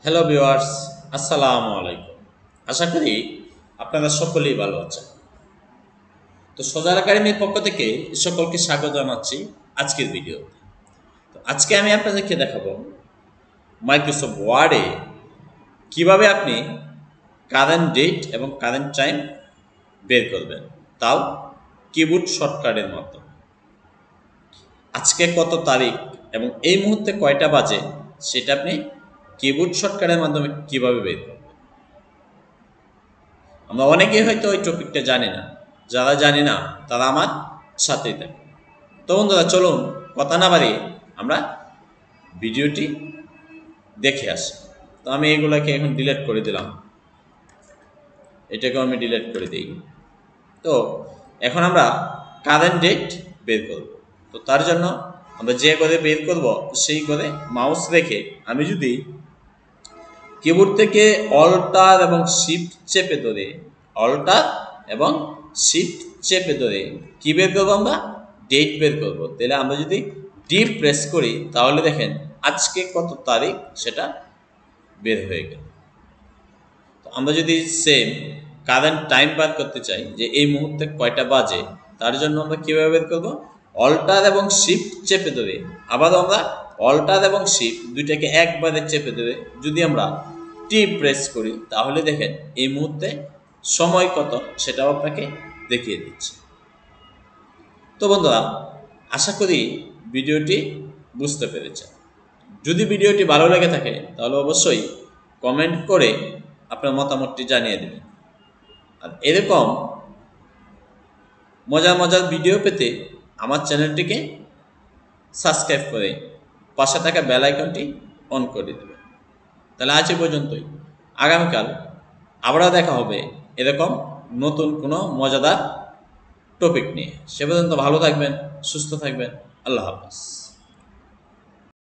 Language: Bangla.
হ্যালো ভিউয়ার্স, আসসালামু আলাইকুম। আশা করি আপনারা সকলেই ভালো আছেন। তো সোজার একাডেমির পক্ষ থেকে সকলকে স্বাগত জানাচ্ছি আজকের ভিডিওতে। তো আজকে আমি আপনাদেরকে দেখাবো মাইক্রোসফট ওয়ার্ডে কিভাবে আপনি কারেন্ট ডেট এবং কারেন্ট টাইম বের করবেন, তাও কিবোর্ড শর্টকাটের মাধ্যমে। আজকে কত তারিখ এবং এই মুহূর্তে কয়টা বাজে সেটা আপনি কিবোর্ড শর্টকাটের মাধ্যমে কিভাবে বের করবেন। আমরা অনেকেই হয়তো ওই টপিকটা জানি না। যারা জানি না তারা আমার সাথেই থাকে। তো বন্ধুরা, চলুন কথা না বাড়িয়ে আমরা ভিডিওটি দেখে আসি। তো আমি এগুলোকে এখন ডিলিট করে দিলাম, এটাকেও আমি ডিলিট করে দিই। তো এখন আমরা কারেন্ট ডেট বের করব। তো তার জন্য আমরা যে করে বের করব সেই করে মাউস রেখে আমি যদি কিবোর্ড থেকে অল্টার এবং শিফট চেপে ধরে অল্টার এবং শিফট চেপে ধরে কি বের করবো, আমরা ডেট বের করবো। তাহলে আমরা যদি ডি প্রেস করি তাহলে দেখেন আজকে কত তারিখ সেটা বের হয়ে গেল। তো আমরা যদি সেম কারেন্ট টাইম বার করতে চাই যে এই মুহূর্তে কয়টা বাজে, তার জন্য আমরা কীভাবে বের করবো, অল্টার এবং শিফট চেপে ধরে আবারও আমরা অল্টার এবং শিফট দুইটাকে একবারে চেপে ধরে যদি আমরা টি প্রেস করি তাহলে দেখেন এই মুহূর্তে সময় কত সেটাও আপনাকে দেখিয়ে দিচ্ছে। তো বন্ধুরা, আশা করি ভিডিওটি বুঝতে পেরেছেন। যদি ভিডিওটি ভালো লেগে থাকে তাহলে অবশ্যই কমেন্ট করে আপনার মতামতটি জানিয়ে দেবেন। আর এরকম মজার মজার ভিডিও পেতে আমার চ্যানেলটিকে সাবস্ক্রাইব করে পাশে থাকা বেল আইকনটি অন করে দেবেন। তাহলে আজ এ পর্যন্তই। আগামীকাল আবারও দেখা হবে এরকম নতুন কোনো মজাদার টপিক নিয়ে। সে পর্যন্ত ভালো থাকবেন, সুস্থ থাকবেন। আল্লাহ হাফেজ।